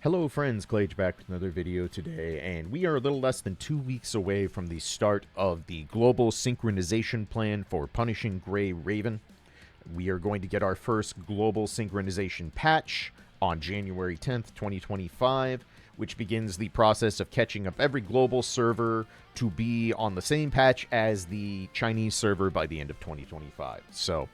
Hello friends, Glage back with another video today, and we are a little less than 2 weeks away from the start of the Global Synchronization Plan for punishing Grey Raven. We are going to get our first Global Synchronization Patch on January 10th, 2025, which begins the process of catching up every global server to be on the same patch as the Chinese server by the end of 2025. So,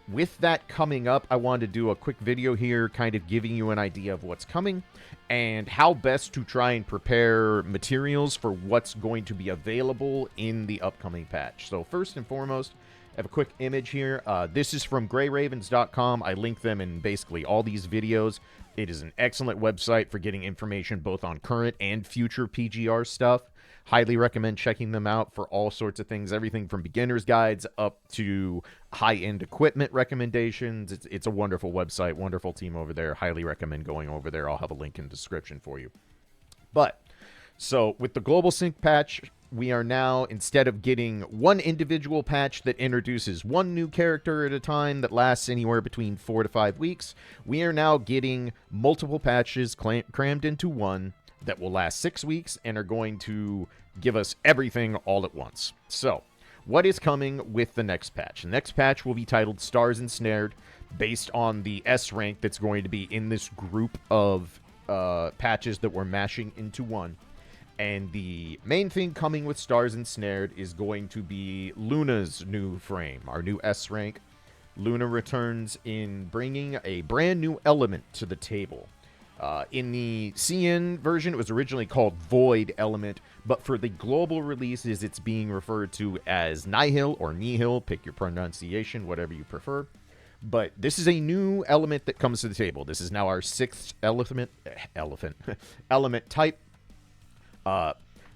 with that coming up, I wanted to do a quick video here kind of giving you an idea of what's coming and how best to try and prepare materials for what's going to be available in the upcoming patch. So first and foremost, I have a quick image here. This is from greyravens.com. I link them in basically all these videos. It is an excellent website for getting information both on current and future PGR stuff. Highly recommend checking them out for all sorts of things, everything from beginner's guides up to high-end equipment recommendations. It's a wonderful website, wonderful team over there. Highly recommend going over there. I'll have a link in the description for you. But, so with the Global Sync patch, we are now, instead of getting one individual patch that introduces one new character at a time that lasts anywhere between 4 to 5 weeks, we are now getting multiple patches crammed into one that will last 6 weeks and are going to give us everything all at once. So, what is coming with the next patch? The next patch will be titled Stars Ensnared, based on the S rank that's going to be in this group of patches that we're mashing into one. And the main thing coming with Stars Ensnared is going to be Luna's new frame, our new S rank. Luna returns in bringing a brand new element to the table. In the CN version, it was originally called Void Element, but for the global releases, it's being referred to as Nihil or Nihil. Pick your pronunciation, whatever you prefer. But this is a new element that comes to the table. This is now our 6th element type.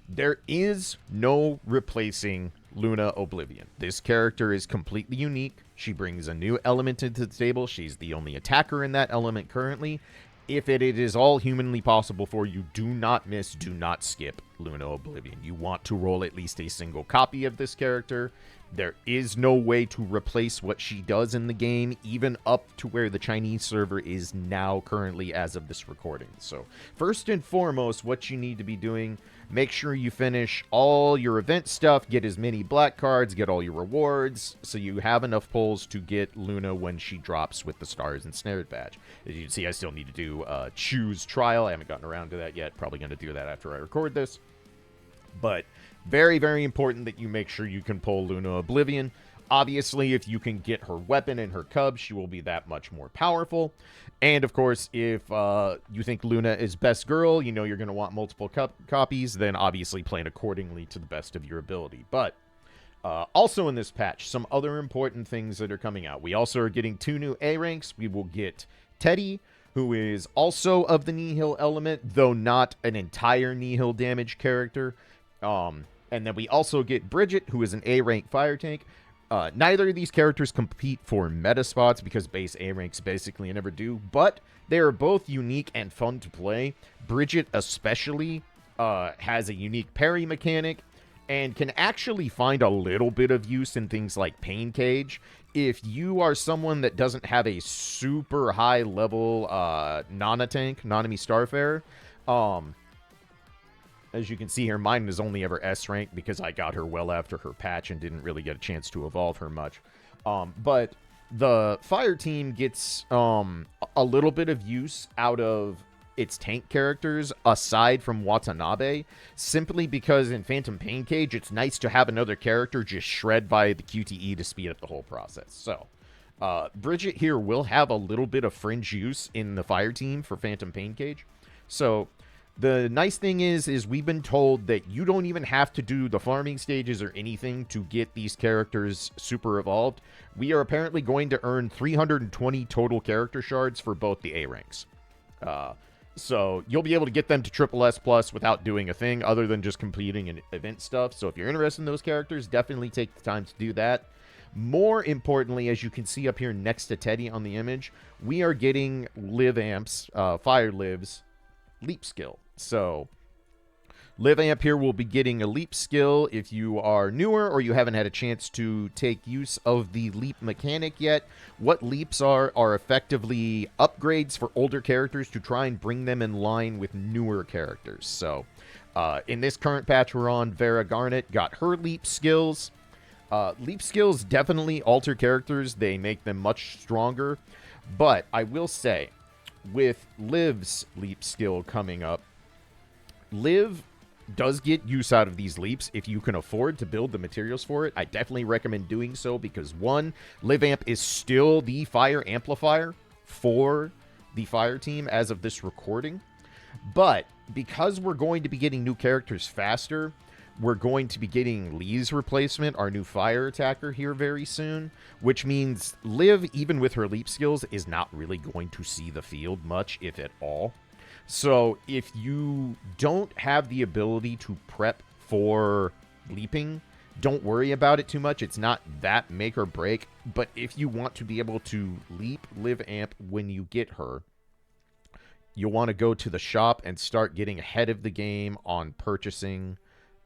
There is no replacing Luna Oblivion. This character is completely unique. She brings a new element into the table. She's the only attacker in that element currently. If it is all humanly possible for you, do not miss, do not skip Luna Oblivion. You want to roll at least a single copy of this character. There is no way to replace what she does in the game, even up to where the Chinese server is now currently as of this recording. So, first and foremost, what you need to be doing, make sure you finish all your event stuff, get as many black cards, get all your rewards, so you have enough pulls to get Luna when she drops with the Stars Ensnared badge. As you can see, I still need to do Choose Trial. I haven't gotten around to that yet. Probably going to do that after I record this. But very, very important that you make sure you can pull Luna Oblivion. Obviously, if you can get her weapon and her cub, she will be that much more powerful. And, of course, if you think Luna is best girl, you know you're going to want multiple copies, then obviously plan accordingly to the best of your ability. But also in this patch, some other important things that are coming out. We also are getting 2 new A ranks. We will get Teddy, who is also of the Nihil element, though not an entire Nihil damage character. And then we also get Bridget, who is an A-rank fire tank. Neither of these characters compete for meta spots because base A ranks basically never do, but they are both unique and fun to play. Bridget especially has a unique parry mechanic and can actually find a little bit of use in things like Pain Cage. If you are someone that doesn't have a super high level Nana tank, Nanami Starfarer, as you can see here, mine is only ever S rank because I got her well after her patch and didn't really get a chance to evolve her much. But the fire team gets a little bit of use out of its tank characters aside from Watanabe, simply because in Phantom Pain Cage, it's nice to have another character just shred by the QTE to speed up the whole process. So, Bridget here will have a little bit of fringe use in the fire team for Phantom Pain Cage. So, the nice thing is we've been told that you don't even have to do the farming stages or anything to get these characters super evolved. We are apparently going to earn 320 total character shards for both the A ranks. So you'll be able to get them to triple S plus without doing a thing other than just completing an event stuff. So if you're interested in those characters, definitely take the time to do that. More importantly, as you can see up here next to Teddy on the image, we are getting Live Amps, Fire Lives, Leap skill. So Live Amp here will be getting a leap skill if you are newer or you haven't had a chance to take use of the leap mechanic yet. What leaps are effectively upgrades for older characters to try and bring them in line with newer characters. So in this current patch we're on, Vera Garnet got her leap skills. Leap skills definitely alter characters. They make them much stronger. But I will say, with Liv's leap skill coming up, Liv does get use out of these leaps if you can afford to build the materials for it. I definitely recommend doing so because, one, Liv Amp is still the fire amplifier for the fire team as of this recording. But because we're going to be getting new characters faster, we're going to be getting Lee's replacement, our new fire attacker, here very soon, which means Liv, even with her leap skills, is not really going to see the field much, if at all. So if you don't have the ability to prep for leaping, don't worry about it too much. It's not that make or break. But if you want to be able to leap Liv Amp when you get her, you'll want to go to the shop and start getting ahead of the game on purchasing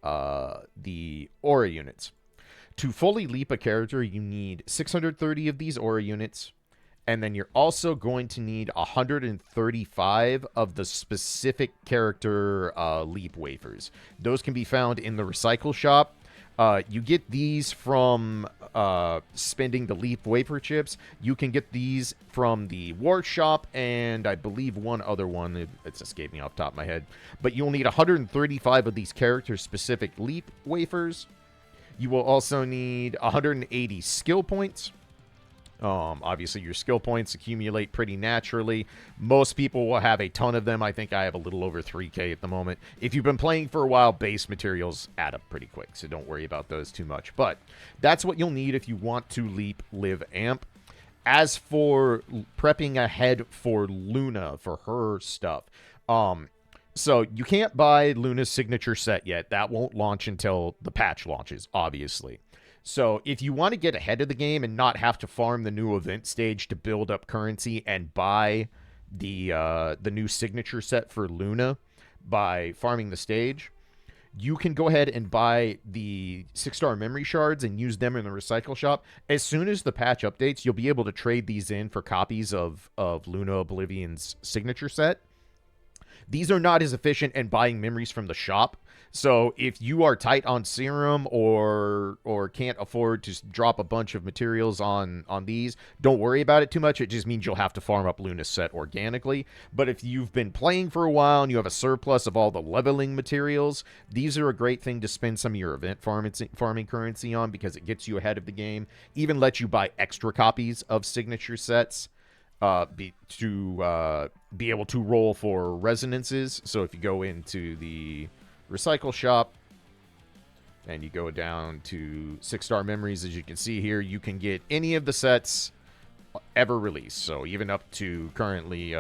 the aura units. To fully leap a character, you need 630 of these aura units. And then you're also going to need 135 of the specific character leap wafers. Those can be found in the recycle shop. You get these from spending the leap wafer chips. You can get these from the war shop and I believe one other one. It's escaping off the top of my head. But you'll need 135 of these character-specific leap wafers. You will also need 180 skill points. Obviously, your skill points accumulate pretty naturally. Most people will have a ton of them. I think I have a little over 3K at the moment. If you've been playing for a while, base materials add up pretty quick, so don't worry about those too much. But that's what you'll need if you want to leap Liv Amp. As for prepping ahead for Luna, for her stuff, so you can't buy Luna's signature set yet. That won't launch until the patch launches, obviously. So if you want to get ahead of the game and not have to farm the new event stage to build up currency and buy the new signature set for Luna by farming the stage, you can go ahead and buy the 6-star memory shards and use them in the recycle shop. As soon as the patch updates, you'll be able to trade these in for copies of Luna Oblivion's signature set. These are not as efficient in buying memories from the shop. So if you are tight on serum or can't afford to drop a bunch of materials on these, don't worry about it too much. It just means you'll have to farm up Luna's set organically. But if you've been playing for a while and you have a surplus of all the leveling materials, these are a great thing to spend some of your event farming currency on because it gets you ahead of the game. Even lets you buy extra copies of signature sets be able to roll for resonances. So if you go into the recycle shop and you go down to 6-star memories, as you can see here, you can get any of the sets ever released. So even up to currently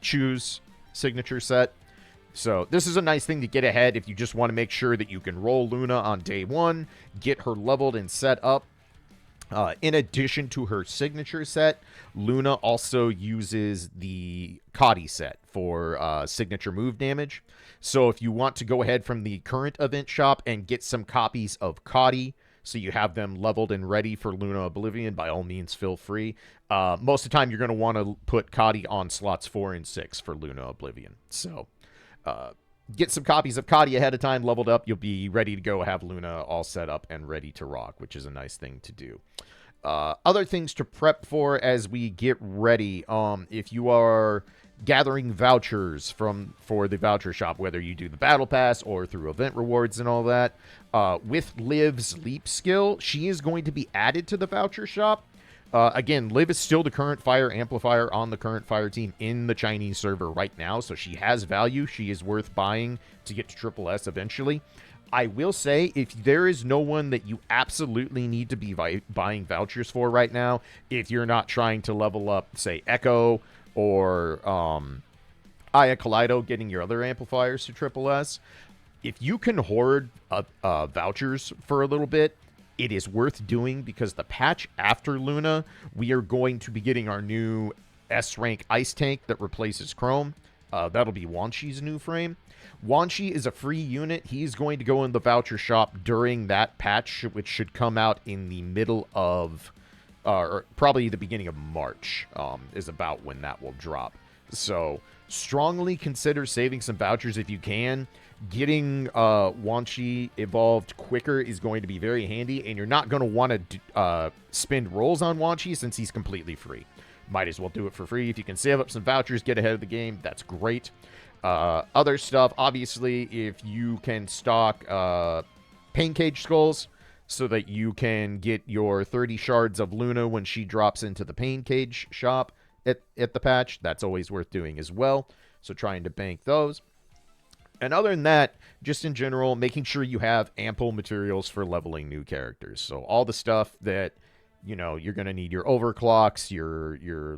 choose signature set. So this is a nice thing to get ahead if you just want to make sure that you can roll Luna on day one, get her leveled and set up. In addition to her signature set, Luna also uses the Kadi set for signature move damage. So if you want to go ahead from the current event shop and get some copies of Kadi, so you have them leveled and ready for Luna Oblivion, by all means, feel free. Most of the time, you're going to want to put Kadi on slots 4 and 6 for Luna Oblivion. So get some copies of Kadi ahead of time, leveled up. You'll be ready to go, have Luna all set up and ready to rock, which is a nice thing to do. Other things to prep for as we get ready. If you are gathering vouchers for the voucher shop, whether you do the battle pass or through event rewards and all that, with Liv's leap skill, she is going to be added to the voucher shop. Again, Liv is still the current fire amplifier on the current fire team in the Chinese server right now, so she has value. She is worth buying to get to Triple S eventually. I will say, if there is no one that you absolutely need to be buying vouchers for right now, if you're not trying to level up, say, Echo or Aya Kaleido, getting your other amplifiers to Triple S, if you can hoard vouchers for a little bit, it is worth doing because the patch after Luna, we are going to be getting our new S-rank ice tank that replaces Chrome. That'll be Wanchi's new frame. Wanchi is a free unit. He's going to go in the voucher shop during that patch, which should come out in the middle of, or probably the beginning of March, is about when that will drop. So strongly consider saving some vouchers if you can. Getting Wanchi evolved quicker is going to be very handy, and you're not going to want to spend rolls on Wanchi since he's completely free. Might as well do it for free. If you can save up some vouchers, get ahead of the game, that's great. Other stuff, obviously, if you can stock Pain Cage Skulls so that you can get your 30 shards of Luna when she drops into the Pain Cage shop at the patch, that's always worth doing as well. So trying to bank those. And other than that, just in general, making sure you have ample materials for leveling new characters. So all the stuff that, you know, you're going to need, your overclocks, your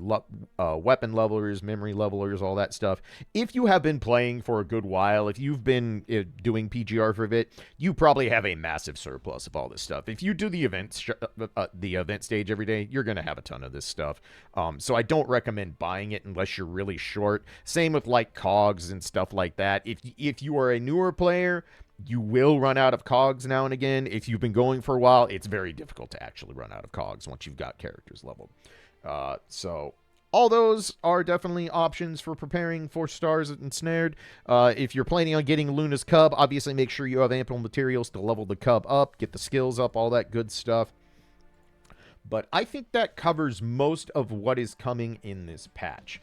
weapon levelers, memory levelers, all that stuff. If you have been playing for a good while, if you've been doing PGR for a bit, you probably have a massive surplus of all this stuff. If you do the event stage every day, you're going to have a ton of this stuff. So I don't recommend buying it unless you're really short. Same with like cogs and stuff like that. If you are a newer player, you will run out of cogs now and again. If you've been going for a while, it's very difficult to actually run out of cogs once you've got characters leveled. So all those are definitely options for preparing for Stars Ensnared. If you're planning on getting Luna's Cub, obviously make sure you have ample materials to level the Cub up, get the skills up, all that good stuff. But I think that covers most of what is coming in this patch.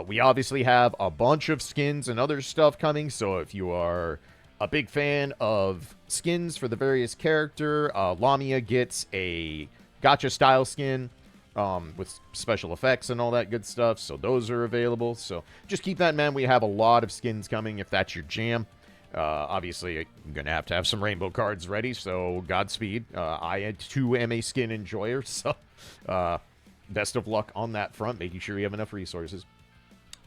We obviously have a bunch of skins and other stuff coming, so if you are a big fan of skins for the various character, Lamia gets a gacha style skin with special effects and all that good stuff, so those are available. So just keep that in mind. We have a lot of skins coming if that's your jam. Obviously, you're going to have some rainbow cards ready, so Godspeed. I too am a skin enjoyer, so best of luck on that front, making sure you have enough resources.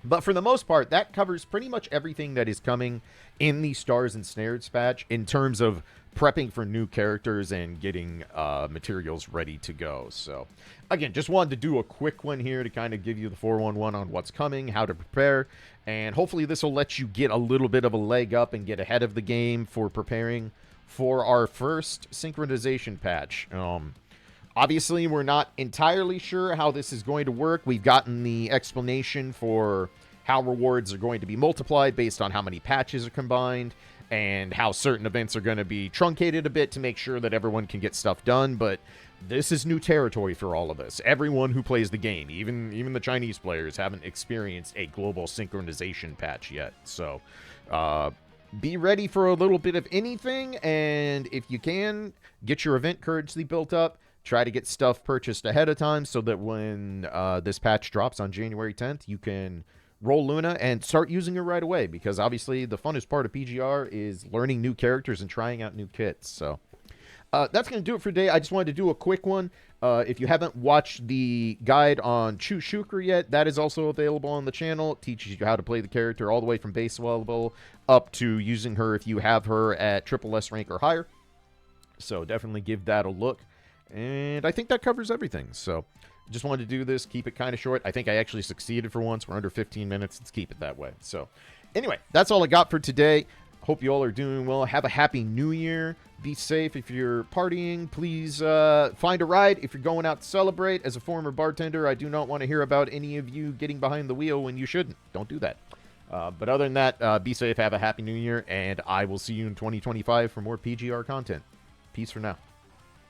But for the most part, that covers pretty much everything that is coming in the Stars Ensnared patch in terms of prepping for new characters and getting materials ready to go. So, again, just wanted to do a quick one here to kind of give you the 411 on what's coming, how to prepare, and hopefully this will let you get a little bit of a leg up and get ahead of the game for preparing for our first synchronization patch. Obviously, we're not entirely sure how this is going to work. We've gotten the explanation for how rewards are going to be multiplied based on how many patches are combined and how certain events are going to be truncated a bit to make sure that everyone can get stuff done. But this is new territory for all of us. Everyone who plays the game, even the Chinese players, haven't experienced a global synchronization patch yet. So, be ready for a little bit of anything, and if you can, get your event currency built up. Try to get stuff purchased ahead of time so that when this patch drops on January 10th, you can roll Luna and start using her right away, because obviously the funnest part of PGR is learning new characters and trying out new kits. So that's going to do it for today. I just wanted to do a quick one. If you haven't watched the guide on Chu Shukra yet, that is also available on the channel. It teaches you how to play the character all the way from base level up to using her if you have her at SSS rank or higher. So definitely give that a look. And I think that covers everything. So just wanted to do this, keep it kind of short. I think I actually succeeded for once. We're under 15 minutes. Let's keep it that way. So anyway, that's all I got for today. Hope you all are doing well. Have a happy new year. Be safe. If you're partying, please find a ride. If you're going out to celebrate, as a former bartender, I do not want to hear about any of you getting behind the wheel when you shouldn't. Don't do that. But other than that, be safe. Have a happy new year. And I will see you in 2025 for more PGR content. Peace for now.